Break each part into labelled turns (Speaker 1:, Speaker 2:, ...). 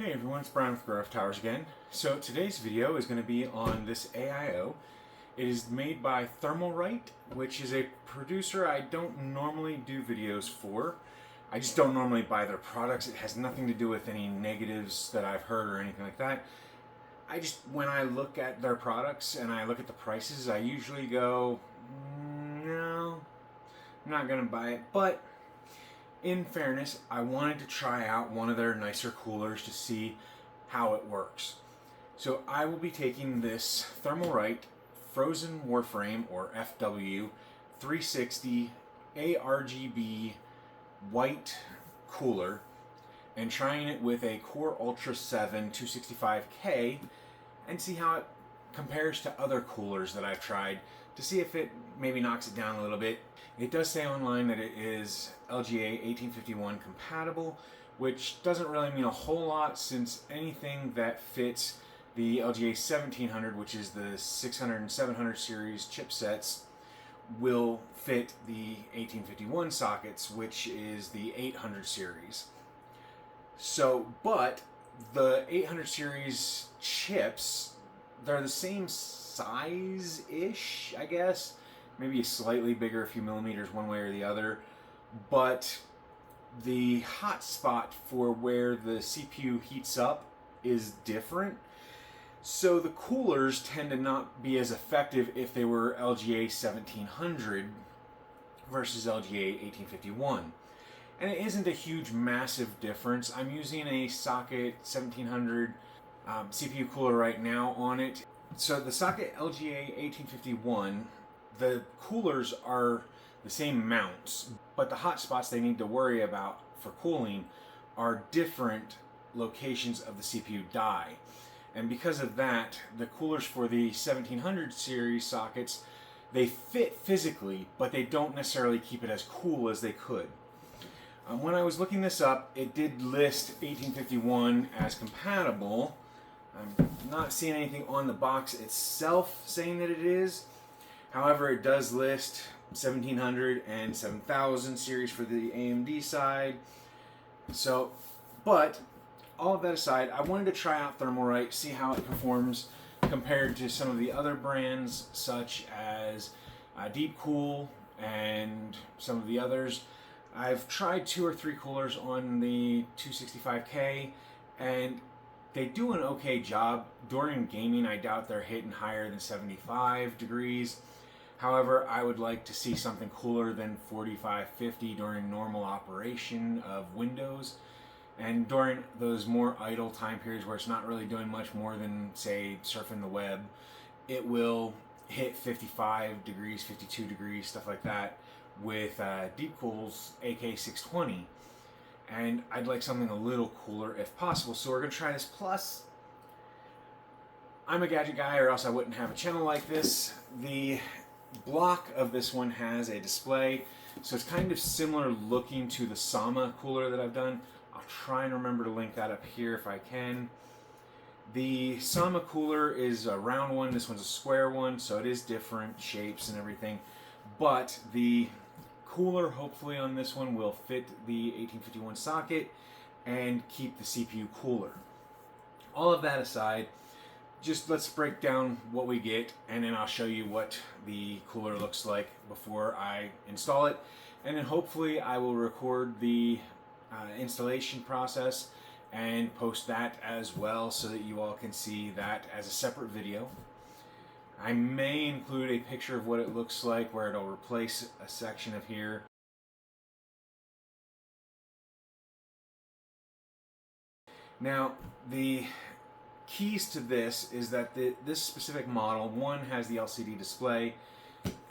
Speaker 1: Hey everyone, it's Brian with GreyWolf Towers again. So today's video is going to be on this AIO. It is made by Thermalright, which is a producer I don't normally do videos for. I just don't normally buy their products. It has nothing to do with any negatives that I've heard or anything like that. When I look at their products and I look at the prices, I usually go, no, I'm not going to buy it. But in fairness, I wanted to try out one of their nicer coolers to see how it works. So I will be taking this Thermalright Frozen Warframe, or FW, 360 ARGB white cooler and trying it with a Core Ultra 7 265K and see how it compares to other coolers that I've tried to see if it maybe knocks it down a little bit. It does say online that it is LGA 1851 compatible, which doesn't really mean a whole lot since anything that fits the LGA 1700, which is the 600 and 700 series chipsets, will fit the 1851 sockets, which is the 800 series. So, but the 800 series chips, they're the same size-ish, I guess. Maybe slightly bigger, a few millimeters one way or the other. But the hot spot for where the CPU heats up is different. So the coolers tend to not be as effective if they were LGA 1700 versus LGA 1851. And it isn't a huge, massive difference. I'm using a socket 1700 CPU cooler right now on it. So the socket LGA 1851, the coolers are the same mounts, but the hot spots they need to worry about for cooling are different locations of the CPU die. And because of that, the coolers for the 1700 series sockets, they fit physically, but they don't necessarily keep it as cool as they could. When I was looking this up, it did list 1851 as compatible. I'm not seeing anything on the box itself saying that it is. However, it does list 1700 and 7000 series for the AMD side. So, but all of that aside, I wanted to try out Thermalright, see how it performs compared to some of the other brands such as Deepcool and some of the others. I've tried 2 or 3 coolers on the 265K and they do an okay job. During gaming, I doubt they're hitting higher than 75 degrees. However, I would like to see something cooler than 45, 50 during normal operation of Windows. And during those more idle time periods where it's not really doing much more than, say, surfing the web, it will hit 55 degrees, 52 degrees, stuff like that with Deepcool's AK620. And I'd like something a little cooler if possible. So we're going to try this. Plus, I'm a gadget guy or else I wouldn't have a channel like this. The block of this one has a display, so it's kind of similar looking to the Sama cooler that I've done. I'll try and remember to link that up here if I can. The Sama cooler is a round one, this one's a square one, so it is different shapes and everything. But the cooler, hopefully on this one, will fit the 1851 socket and keep the CPU cooler. All of that aside, just let's break down what we get, and then I'll show you what the cooler looks like before I install it. And then hopefully I will record the installation process and post that as well so that you all can see that as a separate video. I may include a picture of what it looks like where it'll replace a section of here. Now, the keys to this is that this specific model, one has the LCD display.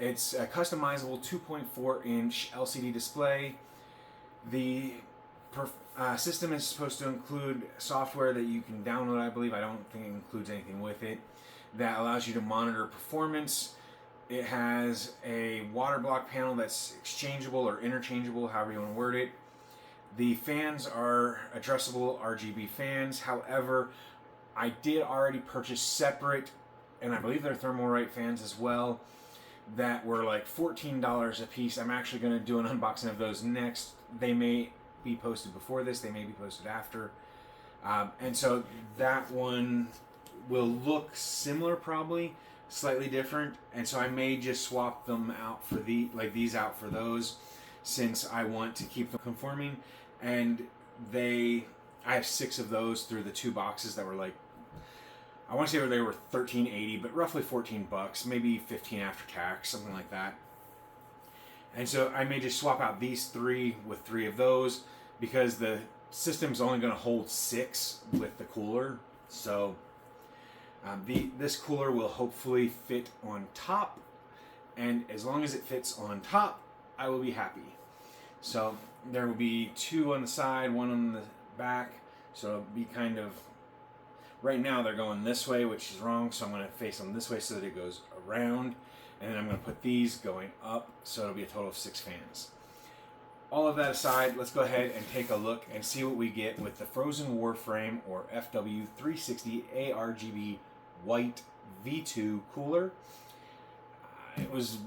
Speaker 1: It's a customizable 2.4-inch LCD display. The system is supposed to include software that you can download, I believe. I don't think it includes anything with it, that allows you to monitor performance. It has a water block panel that's exchangeable or interchangeable, however you want to word it. The fans are addressable RGB fans. However, I did already purchase separate, and I believe they're Thermalright fans as well, that were like $14 a piece. I'm actually going to do an unboxing of those next. They may be posted before this, they may be posted after. And so that one will look similar, probably slightly different. And so I may just swap them out for these out for those, since I want to keep them conforming. And I have 6 of those through the 2 boxes that were like, I want to say they were $13.80, but roughly $14, maybe 15 after tax, something like that. And so I may just swap out these 3 with 3 of those, because the system's only going to hold 6 with the cooler. So this cooler will hopefully fit on top, and as long as it fits on top, I will be happy. So there will be 2 on the side, 1 on the back. So it'll be kind of, right now they're going this way, which is wrong, so I'm going to face them this way so that it goes around. And then I'm going to put these going up, so it'll be a total of 6 fans. All of that aside, let's go ahead and take a look and see what we get with the Frozen Warframe, or FW360 ARGB white V2 cooler. It was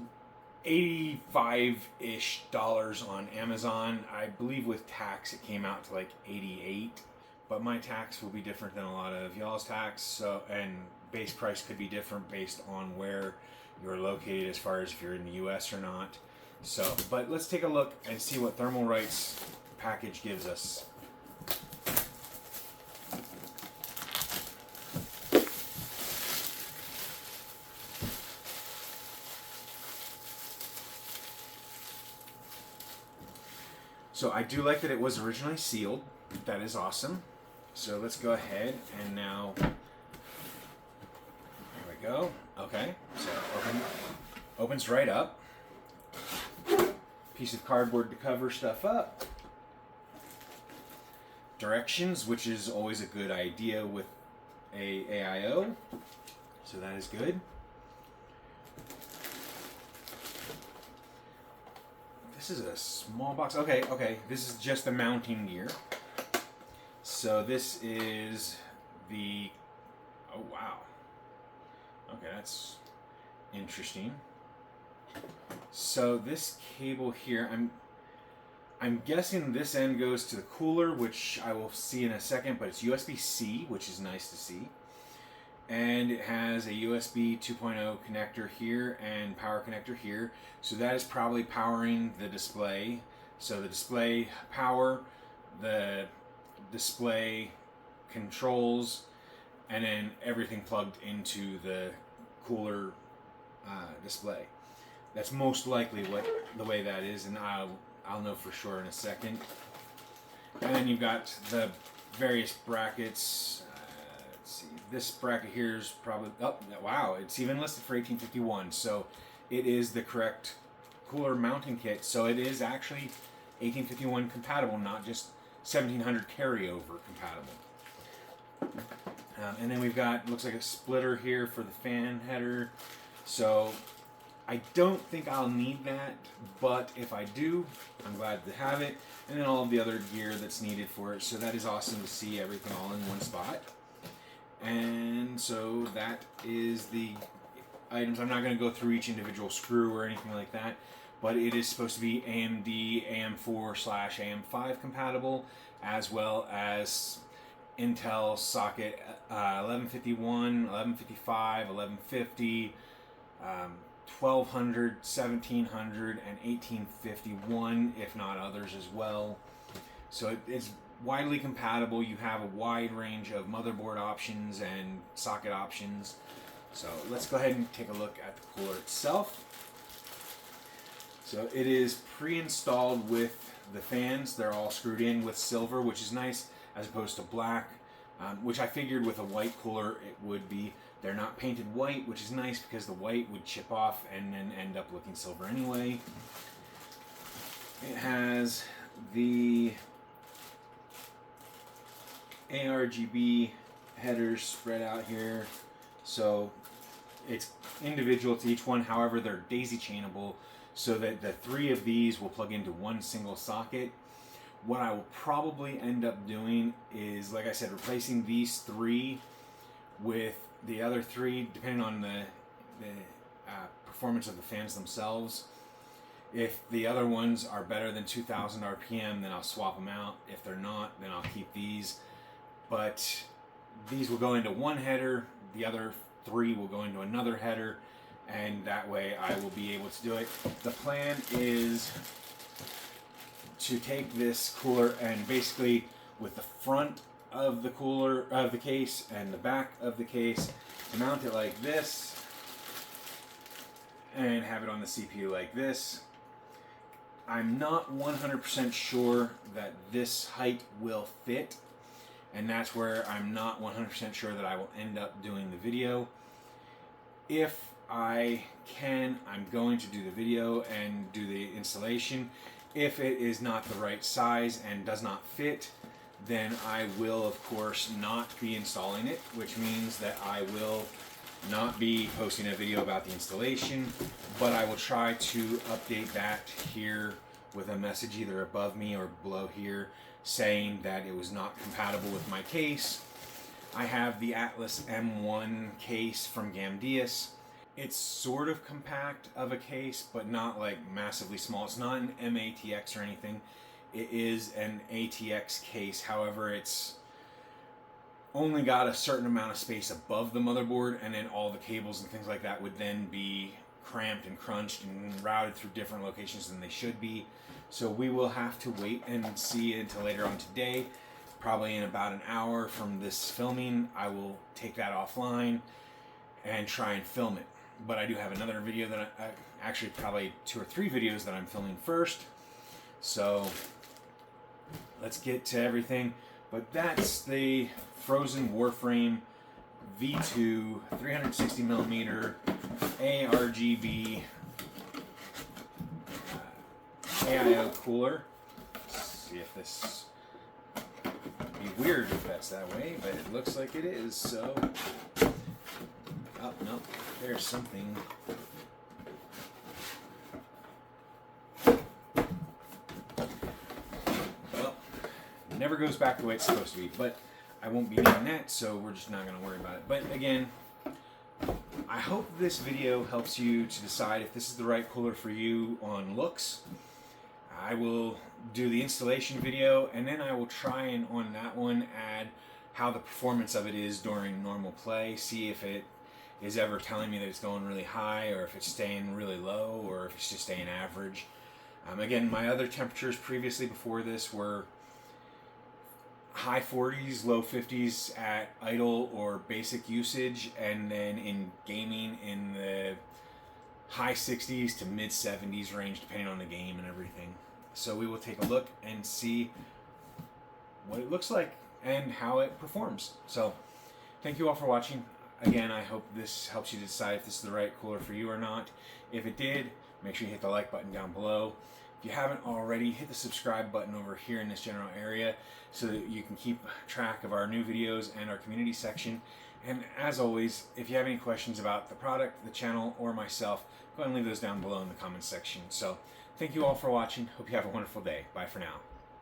Speaker 1: $85-ish on Amazon. I believe with tax it came out to like 88, but my tax will be different than a lot of y'all's tax, so, and base price could be different based on where you're located, as far as if you're in the US or not. So, but let's take a look and see what Thermalright's package gives us. So I do like that it was originally sealed. That is awesome. So let's go ahead and now, there we go. Okay, so opens right up. Piece of cardboard to cover stuff up. Directions, which is always a good idea with a AIO. So that is good. This is a small box. Okay. This is just the mounting gear. So this is the, oh wow. Okay, that's interesting. So this cable here, I'm guessing this end goes to the cooler, which I will see in a second, but it's USB-C, which is nice to see. And it has a USB 2.0 connector here and power connector here. So that is probably powering the display. So the display power, the display controls, and then everything plugged into the cooler display. That's most likely the way that is, and I'll know for sure in a second. And then you've got the various brackets. Let's see, this bracket here is probably, oh wow, it's even listed for 1851, so it is the correct cooler mounting kit. So it is actually 1851 compatible, not just 1700 carryover compatible. And then we've got, looks like a splitter here for the fan header. So I don't think I'll need that, but if I do, I'm glad to have it. And then all of the other gear that's needed for it. So that is awesome to see everything all in one spot. And so that is the items. I'm not going to go through each individual screw or anything like that, but it is supposed to be AMD AM4/AM5 compatible, as well as Intel socket 1151, 1155, 1150, 1200, 1700, and 1851, if not others as well. So it's widely compatible. You have a wide range of motherboard options and socket options. So let's go ahead and take a look at the cooler itself. So it is pre-installed with the fans. They're all screwed in with silver, which is nice, as opposed to black, which I figured with a white cooler it would be. They're not painted white, which is nice because the white would chip off and then end up looking silver anyway. It has the ARGB headers spread out here, so it's individual to each one. However, they're daisy chainable, so that the 3 of these will plug into one single socket. What I will probably end up doing is, like I said, replacing these 3 with the other 3, depending on the performance of the fans themselves. If the other ones are better than 2000 RPM, then I'll swap them out. If they're not, then I'll keep these. but these will go into one header, the other 3 will go into another header, and that way I will be able to do it. The plan is to take this cooler and basically with the front of the cooler of the case and the back of the case, to mount it like this and have it on the CPU like this. I'm not 100% sure that this height will fit, and that's where I'm not 100% sure that I will end up doing the video. If I can, I'm going to do the video and do the installation. If it is not the right size and does not fit, then I will of course not be installing it, which means that I will not be posting a video about the installation, but I will try to update that here with a message either above me or below here saying that it was not compatible with my case. I have the Atlas M1 case from Gamdias. It's sort of compact of a case, but not like massively small. It's not an MATX or anything. It is an ATX case. However, it's only got a certain amount of space above the motherboard, and then all the cables and things like that would then be cramped and crunched and routed through different locations than they should be. So we will have to wait and see until later on today. Probably in about an hour from this filming, I will take that offline and try and film it. But I do have another video that actually probably 2 or 3 videos that I'm filming first. So let's get to everything. But that's the Frozen Warframe V2 360mm ARGB AIO cooler. Let's see if this would be weird if that's that way, but it looks like it is. So, oh no, there's something. Well, it never goes back the way it's supposed to be, but I won't be needing that, so we're just not going to worry about it. But again, I hope this video helps you to decide if this is the right cooler for you on looks. I will do the installation video, and then I will try and on that one add how the performance of it is during normal play, see if it is ever telling me that it's going really high, or if it's staying really low, or if it's just staying average. Again, my other temperatures previously before this were high 40s, low 50s at idle or basic usage, and then in gaming in the high 60s to mid 70s range depending on the game and everything. So we will take a look and see what it looks like and how it performs. So thank you all for watching. Again, I hope this helps you decide if this is the right cooler for you or not. If it did, make sure you hit the like button down below. If you haven't already, hit the subscribe button over here in this general area so that you can keep track of our new videos and our community section. And as always, if you have any questions about the product, the channel, or myself, go ahead and leave those down below in the comments section. So thank you all for watching. Hope you have a wonderful day. Bye for now.